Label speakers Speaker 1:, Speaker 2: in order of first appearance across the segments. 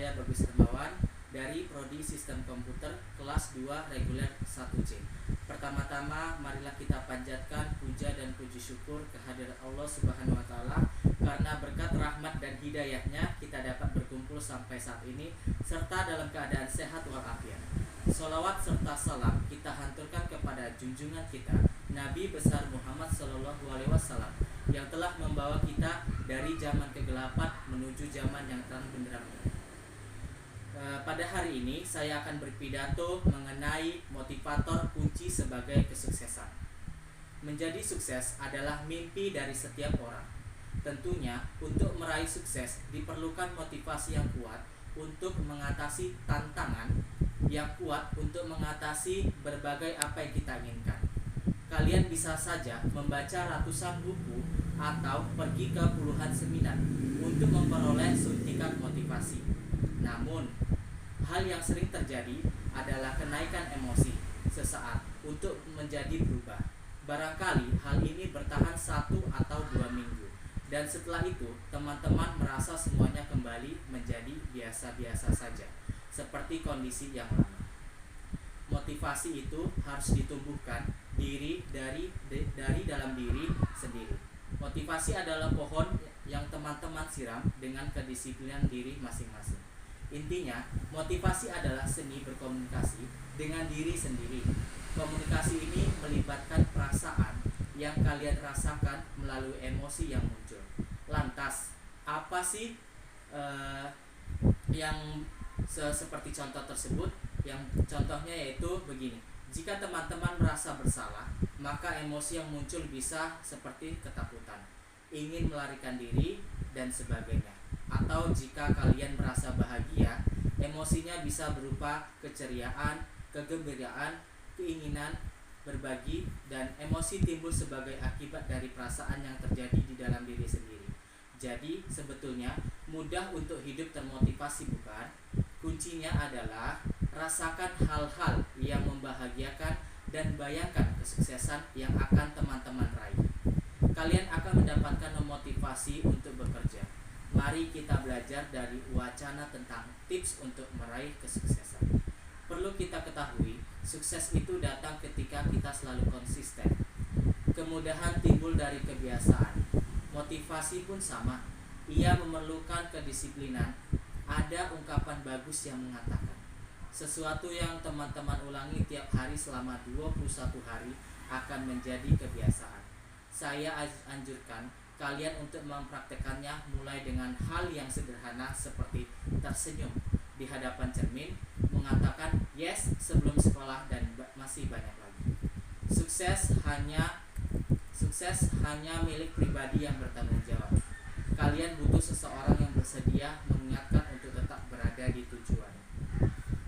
Speaker 1: saya Bagus Hermawan dari Prodi Sistem Komputer kelas 2 reguler 1C. Pertama-tama marilah kita panjatkan puja dan puji syukur kehadirat Allah Subhanahu wa taala karena berkat rahmat dan hidayahnya kita dapat berkumpul sampai saat ini serta dalam keadaan sehat walafiat. Sholawat serta salam kita hanturkan kepada junjungan kita Nabi besar Muhammad SAW yang telah membawa kita dari zaman kegelapan menuju zaman yang terang benderang. Pada hari ini saya akan berpidato mengenai motivator kunci sebagai kesuksesan. Menjadi sukses adalah mimpi dari setiap orang. Tentunya untuk meraih sukses diperlukan motivasi yang kuat untuk mengatasi tantangan, yang kuat untuk mengatasi berbagai apa yang kita inginkan. Kalian bisa saja membaca ratusan buku atau pergi ke puluhan seminar untuk memperoleh suntikan motivasi. Namun, hal yang sering terjadi adalah kenaikan emosi sesaat untuk menjadi berubah. Barangkali hal ini bertahan 1 atau 2 minggu. Dan setelah itu, teman-teman merasa semuanya kembali menjadi biasa-biasa saja, seperti kondisi yang lama. Motivasi itu harus ditumbuhkan dari dalam diri sendiri. Motivasi adalah pohon yang teman-teman siram dengan kedisiplinan diri masing-masing. Intinya, motivasi adalah seni berkomunikasi dengan diri sendiri. Komunikasi ini melibatkan perasaan yang kalian rasakan melalui emosi yang muncul. Lantas, apa sih yang seperti contoh tersebut? Yang contohnya yaitu begini. Jika teman-teman merasa bersalah, maka emosi yang muncul bisa seperti ketakutan, ingin melarikan diri, dan sebagainya. Atau jika kalian merasa bahagia, emosinya bisa berupa keceriaan, kegembiraan, keinginan berbagi, dan emosi timbul sebagai akibat dari perasaan yang terjadi di dalam diri sendiri. Jadi sebetulnya mudah untuk hidup termotivasi, bukan? Kuncinya adalah rasakan hal-hal yang membahagiakan dan bayangkan kesuksesan yang akan teman-teman raih. Kalian akan mendapatkan motivasi untuk bekerja. Mari kita belajar dari wacana tentang tips untuk meraih kesuksesan. Perlu kita ketahui, sukses itu datang ketika kita selalu konsisten. Kemudahan timbul dari kebiasaan. Motivasi pun sama. Ia memerlukan kedisiplinan. Ada ungkapan bagus yang mengatakan, sesuatu yang teman-teman ulangi tiap hari selama 21 hari akan menjadi kebiasaan. Saya anjurkan kalian untuk mempraktekannya mulai dengan hal yang sederhana seperti tersenyum di hadapan cermin, mengatakan yes sebelum sekolah, dan masih banyak lagi. Sukses hanya milik pribadi yang bertanggung jawab. Kalian butuh seseorang yang bersedia mengingatkan untuk tetap berada di tujuan.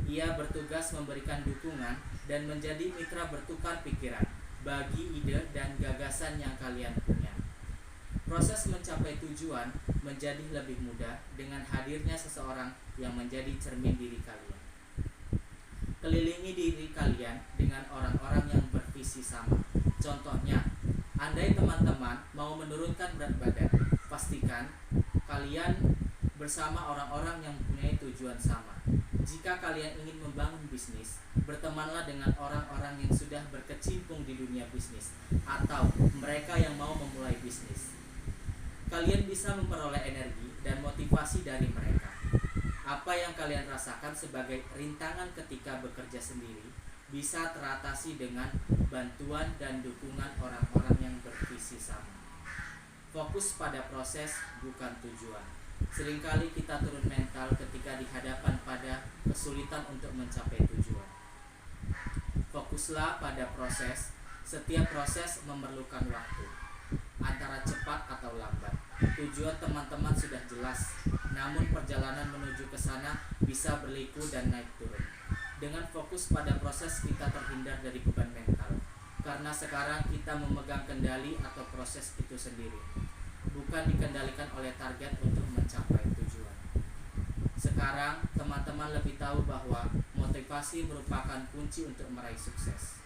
Speaker 1: Ia bertugas memberikan dukungan dan menjadi mitra bertukar pikiran bagi ide dan gagasan yang kalian punya. Proses mencapai tujuan menjadi lebih mudah dengan hadirnya seseorang yang menjadi cermin diri kalian. Kelilingi diri kalian dengan orang-orang yang bervisi sama. Contohnya, andai teman-teman mau menurunkan berat badan, pastikan kalian bersama orang-orang yang mempunyai tujuan sama. Jika kalian ingin membangun bisnis, bertemanlah dengan orang-orang yang sudah berkecimpung di dunia bisnis atau mereka yang mau memulai bisnis. Kalian bisa memperoleh energi dan motivasi dari mereka. Apa yang kalian rasakan sebagai rintangan ketika bekerja sendiri bisa teratasi dengan bantuan dan dukungan orang-orang yang bervisi sama. Fokus pada proses, bukan tujuan. Seringkali kita turun mental ketika dihadapkan pada kesulitan untuk mencapai tujuan. Fokuslah pada proses. Setiap proses memerlukan waktu, antara cepat atau lambat. Tujuan teman-teman sudah jelas, namun perjalanan menuju ke sana bisa berliku dan naik turun. Dengan fokus pada proses kita terhindar dari beban mental, karena sekarang kita memegang kendali atau proses itu sendiri, bukan dikendalikan oleh target untuk mencapai tujuan. Sekarang teman-teman lebih tahu bahwa motivasi merupakan kunci untuk meraih sukses.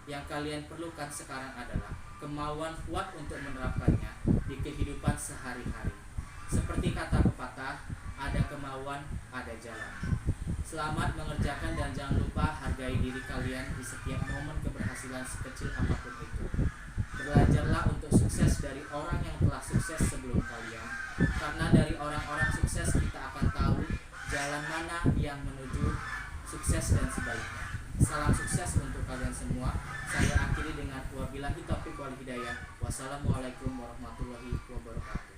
Speaker 1: Yang kalian perlukan sekarang adalah kemauan kuat untuk menerapkannya di kehidupan sehari-hari. Seperti kata pepatah, ada kemauan, ada jalan. Selamat mengerjakan dan jangan lupa hargai diri kalian di setiap momen keberhasilan sekecil apapun itu. Belajarlah untuk sukses dari orang yang telah sukses sebelum kalian, karena dari orang-orang sukses kita akan tahu jalan mana yang menuju sukses dan sebaliknya. Salam sukses untuk kalian semua. Saya akhiri dengan wabillahi taufiq wal hidayah. Wassalamualaikum warahmatullahi wabarakatuh.